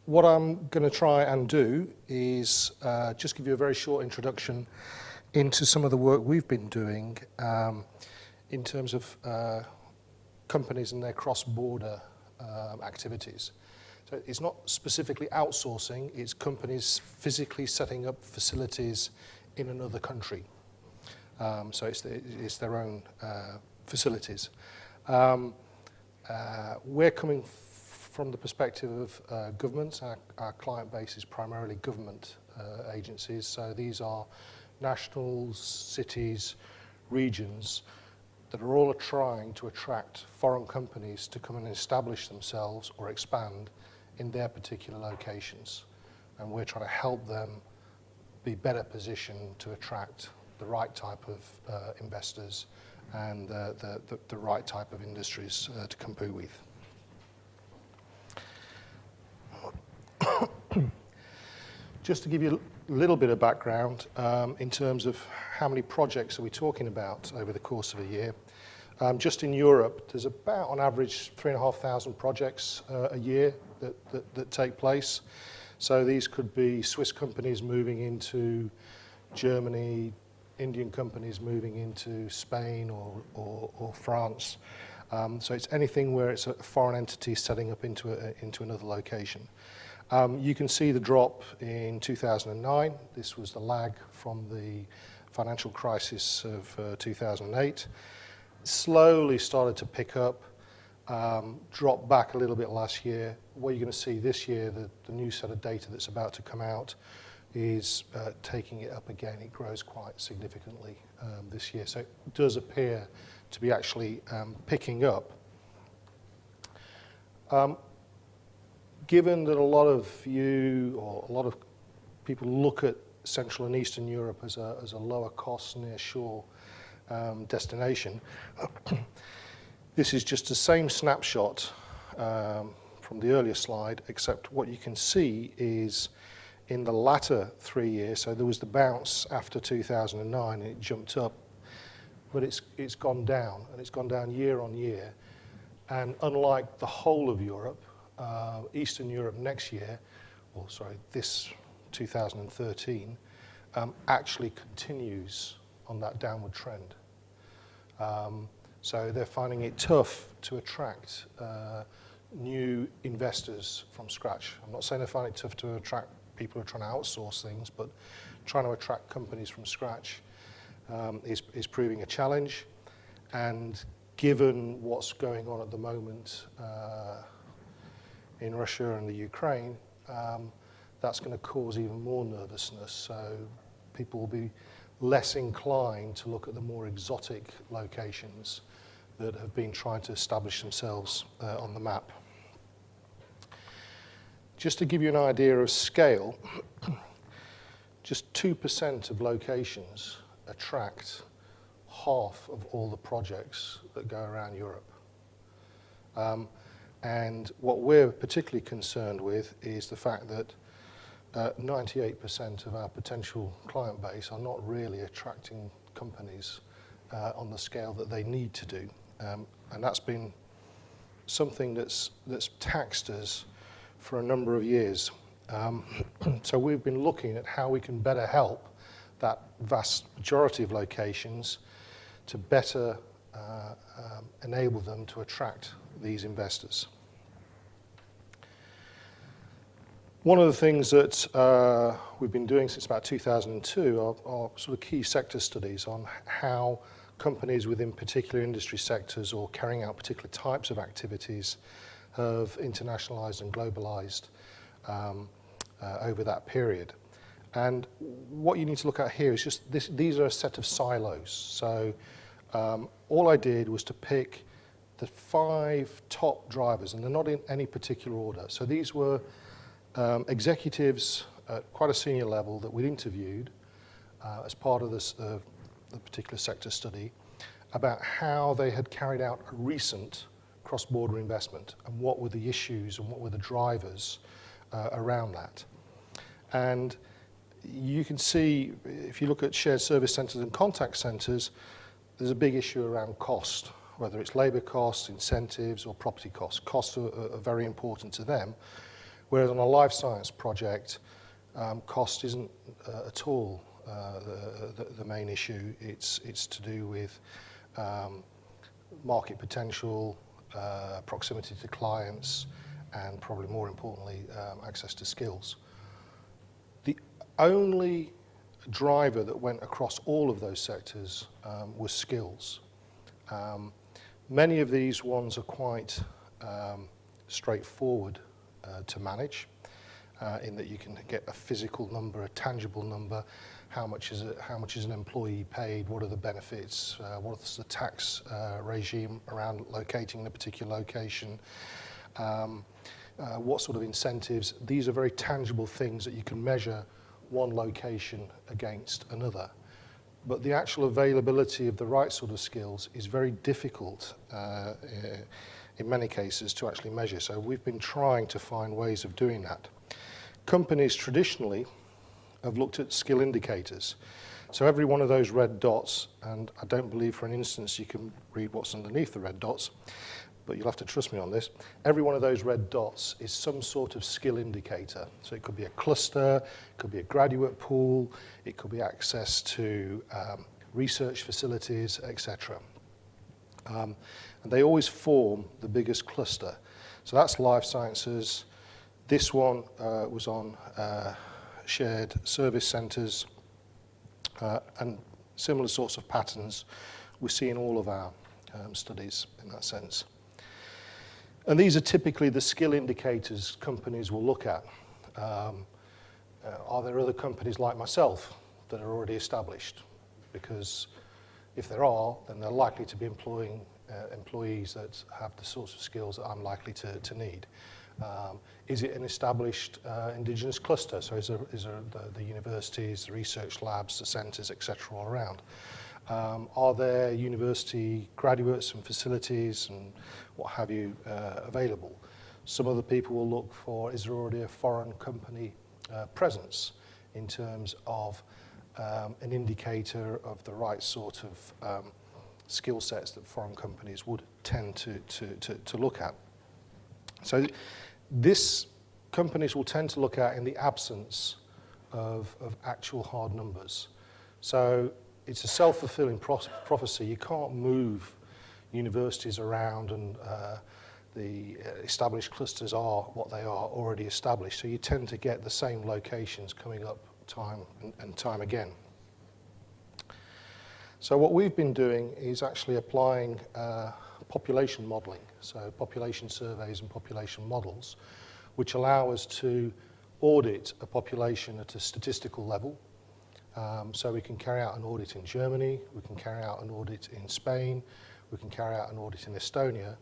what I'm going to try and do is just give you a very short introduction into some of the work we've been doing in terms of companies and their cross-border activities. So it's not specifically outsourcing, it's companies physically setting up facilities in another country. So it's their own facilities. We're coming from the perspective of governments. Our client base is primarily government agencies, so these are nationals, cities, regions that are all trying to attract foreign companies to come and establish themselves or expand in their particular locations. And we're trying to help them be better positioned to attract the right type of investors and the right type of industries to compete with. Just to give you a little bit of background in terms of how many projects are we talking about over the course of a year. Just in Europe, there's about, on average, 3,500 projects a year that take place. So these could be Swiss companies moving into Germany, Indian companies moving into Spain or France. So it's anything where it's a foreign entity setting up into another location. You can see the drop in 2009. This was the lag from the financial crisis of 2008. Slowly started to pick up, dropped back a little bit last year. What you're going to see this year, the new set of data that's about to come out, is taking it up again. It grows quite significantly this year. So it does appear to be actually picking up. Given that a lot of you, or a lot of people look at Central and Eastern Europe as a lower cost near shore destination, this is just the same snapshot from the earlier slide, except what you can see is in the latter 3 years, so there was the bounce after 2009 and it jumped up, but it's gone down, and it's gone down year on year. And unlike the whole of Europe, Eastern Europe next year, or sorry, this 2013, actually continues on that downward trend. So they're finding it tough to attract new investors from scratch. I'm not saying they find it tough to attract people who are trying to outsource things, but trying to attract companies from scratch is proving a challenge. And given what's going on at the moment in Russia and the Ukraine, that's going to cause even more nervousness. So people will be less inclined to look at the more exotic locations that have been trying to establish themselves on the map. Just to give you an idea of scale, just 2% of locations attract half of all the projects that go around Europe. And what we're particularly concerned with is the fact that 98% of our potential client base are not really attracting companies on the scale that they need to do. And that's been something that's taxed us for a number of years. So we've been looking at how we can better help that vast majority of locations to better enable them to attract these investors. One of the things that we've been doing since about 2002 are sort of key sector studies on how companies within particular industry sectors or carrying out particular types of activities have internationalized and globalized over that period. And what you need to look at here is just these are a set of silos. So all I did was to pick the 5 top drivers, and they're not in any particular order. So these were executives at quite a senior level that we'd interviewed as part of this the particular sector study about how they had carried out a recent cross-border investment and what were the issues and what were the drivers around that. And you can see, if you look at shared service centres and contact centres, there's a big issue around cost, whether it's labour costs, incentives or property costs. Costs are very important to them. Whereas on a life science project, cost isn't at all the main issue. It's to do with market potential, proximity to clients, and probably more importantly, access to skills. The only driver that went across all of those sectors was skills. Many of these ones are quite straightforward to manage, in that you can get a physical number, a tangible number. How much is an employee paid? What are the benefits? What's the tax regime around locating in a particular location? What sort of incentives? These are very tangible things that you can measure one location against another. But the actual availability of the right sort of skills is very difficult in many cases to actually measure. So we've been trying to find ways of doing that. Companies traditionally have looked at skill indicators. So every one of those red dots, and I don't believe for an instance you can read what's underneath the red dots, but you'll have to trust me on this. Every one of those red dots is some sort of skill indicator. So it could be a cluster, it could be a graduate pool, it could be access to research facilities, etc. And they always form the biggest cluster. So that's life sciences. This one was on shared service centres, and similar sorts of patterns we see in all of our studies in that sense. And these are typically the skill indicators companies will look at. Are there other companies like myself that are already established? Because if there are, then they're likely to be employing employees that have the sorts of skills that I'm likely to need. Is it an established indigenous cluster? So is there the universities, the research labs, the centres, etc. all around? Are there university graduates and facilities and what have you available? Some other people will look for, is there already a foreign company presence in terms of an indicator of the right sort of skill sets that foreign companies would tend to look at. So this companies will tend to look at in the absence of actual hard numbers. So it's a self-fulfilling prophecy. You can't move universities around, and the established clusters are what they are, already established. So you tend to get the same locations coming up time and time again. So what we've been doing is actually applying population modelling, so population surveys and population models, which allow us to audit a population at a statistical level. So we can carry out an audit in Germany, we can carry out an audit in Spain, we can carry out an audit in Estonia,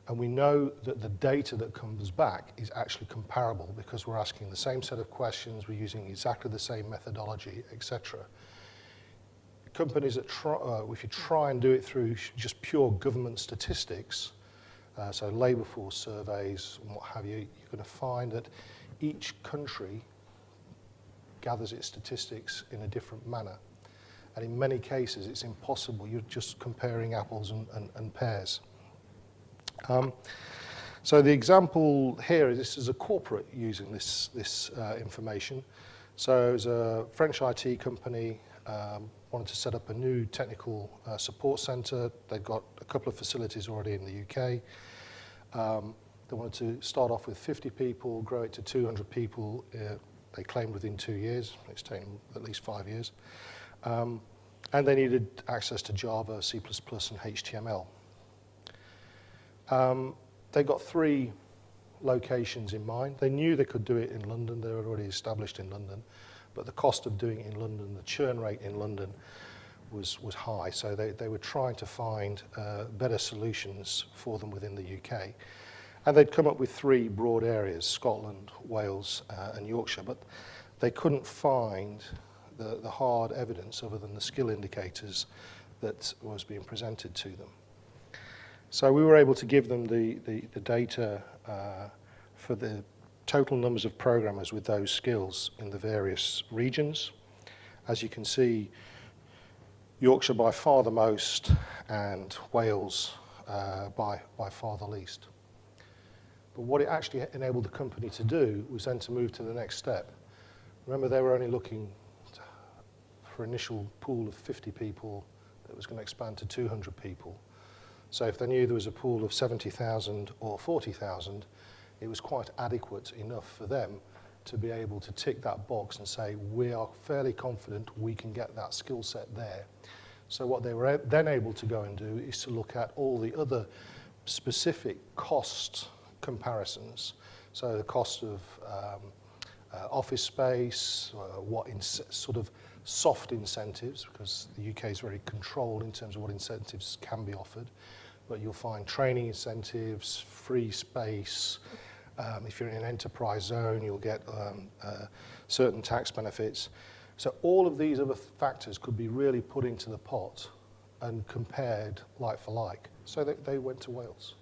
and we know that the data that comes back is actually comparable because we're asking the same set of questions, we're using exactly the same methodology, etc. Companies that if you try and do it through just pure government statistics, so labour force surveys and what have you, you're going to find that each country gathers its statistics in a different manner. And in many cases, it's impossible. You're just comparing apples and pears. So the example here is this is a corporate using this information. So it's a French IT company wanted to set up a new technical support centre. They've got a couple of facilities already in the UK. They wanted to start off with 50 people, grow it to 200 people. They claimed within 2 years. It's taken at least 5 years. And they needed access to Java, C++, and HTML. They got 3 locations in mind. They knew they could do it in London. They were already established in London. But the cost of doing it in London, the churn rate in London was high. So they were trying to find better solutions for them within the UK. And they'd come up with 3 broad areas, Scotland, Wales, and Yorkshire. But they couldn't find the hard evidence other than the skill indicators that was being presented to them. So we were able to give them the data for the total numbers of programmers with those skills in the various regions. As you can see, Yorkshire by far the most and Wales by far the least. But what it actually enabled the company to do was then to move to the next step. Remember, they were only looking for an initial pool of 50 people that was going to expand to 200 people. So if they knew there was a pool of 70,000 or 40,000, it was quite adequate enough for them to be able to tick that box and say, we are fairly confident we can get that skill set there. So what they were then able to go and do is to look at all the other specific cost comparisons. So the cost of office space, sort of soft incentives, because the UK is very controlled in terms of what incentives can be offered. But you'll find training incentives, free space. If you're in an enterprise zone, you'll get certain tax benefits. So all of these other factors could be really put into the pot and compared like for like. So they went to Wales.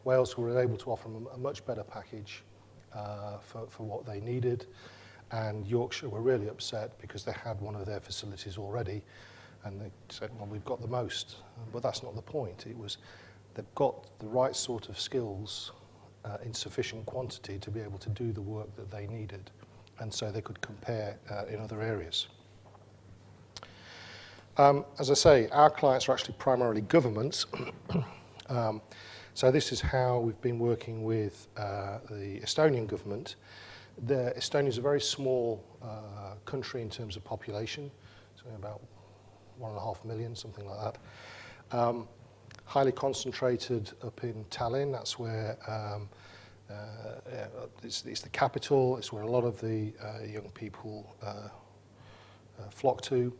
Wales were able to offer them a much better package for what they needed. And Yorkshire were really upset because they had one of their facilities already. And they said, well, we've got the most. But that's not the point. It was they've got the right sort of skills in sufficient quantity to be able to do the work that they needed. And so they could compare in other areas. As I say, our clients are actually primarily governments. So this is how we've been working with the Estonian government. Estonia is a very small country in terms of population, so about 1.5 million, something like that. Highly concentrated up in Tallinn. That's where it's the capital. It's where a lot of the young people flock to,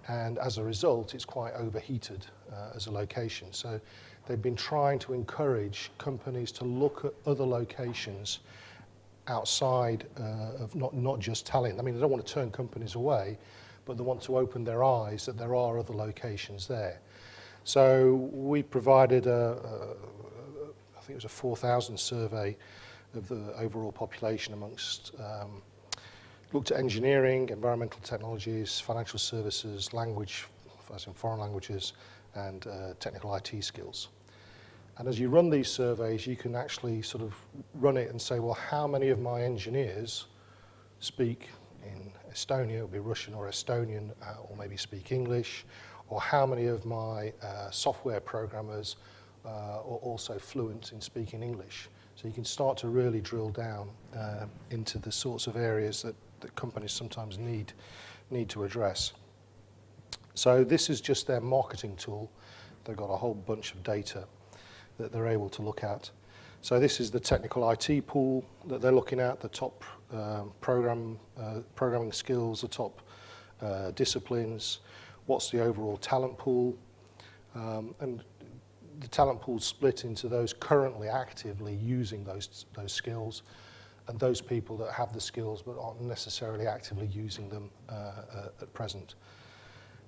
and as a result, it's quite overheated as a location. So they've been trying to encourage companies to look at other locations outside of not just Tallinn. I mean, they don't want to turn companies away, but they want to open their eyes that there are other locations there. So we provided I think it was a 4,000 survey of the overall population amongst, looked at engineering, environmental technologies, financial services, language, as in foreign languages, and technical IT skills. And as you run these surveys, you can actually sort of run it and say, well, how many of my engineers speak in Estonia, it would be Russian or Estonian, or maybe speak English, or how many of my software programmers are also fluent in speaking English. So you can start to really drill down into the sorts of areas that companies sometimes need to address. So this is just their marketing tool. They've got a whole bunch of data that they're able to look at. So this is the technical IT pool that they're looking at, the top programming skills, the top disciplines, what's the overall talent pool, and the talent pool split into those currently actively using those skills and those people that have the skills but aren't necessarily actively using them at present.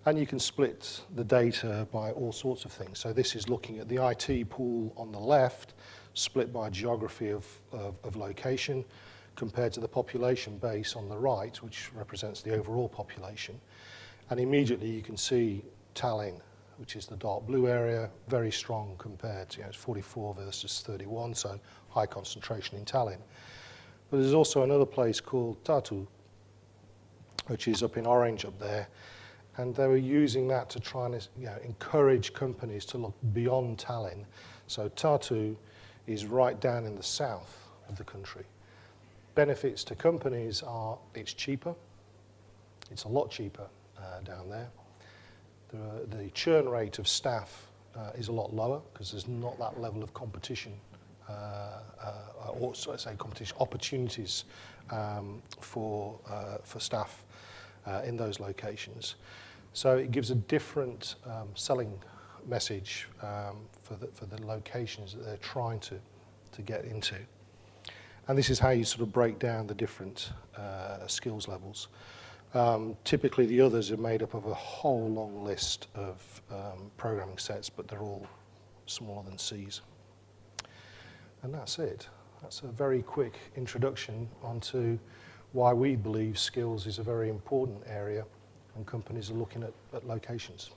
And you can split the data by all sorts of things. So this is looking at the IT pool on the left, split by geography of location, compared to the population base on the right, which represents the overall population. And immediately you can see Tallinn, which is the dark blue area, very strong compared to, it's 44 versus 31, so high concentration in Tallinn. But there's also another place called Tartu, which is up in orange up there. And they were using that to try and encourage companies to look beyond Tallinn. So Tartu is right down in the south of the country. Benefits to companies are it's cheaper. It's a lot cheaper down there. The churn rate of staff is a lot lower because there's not that level of competition, or so I say competition opportunities for staff in those locations. So it gives a different selling message for the locations that they're trying to get into. And this is how you sort of break down the different skills levels. Typically the others are made up of a whole long list of programming sets, but they're all smaller than C's. And that's it. That's a very quick introduction onto why we believe skills is a very important area and companies are looking at locations.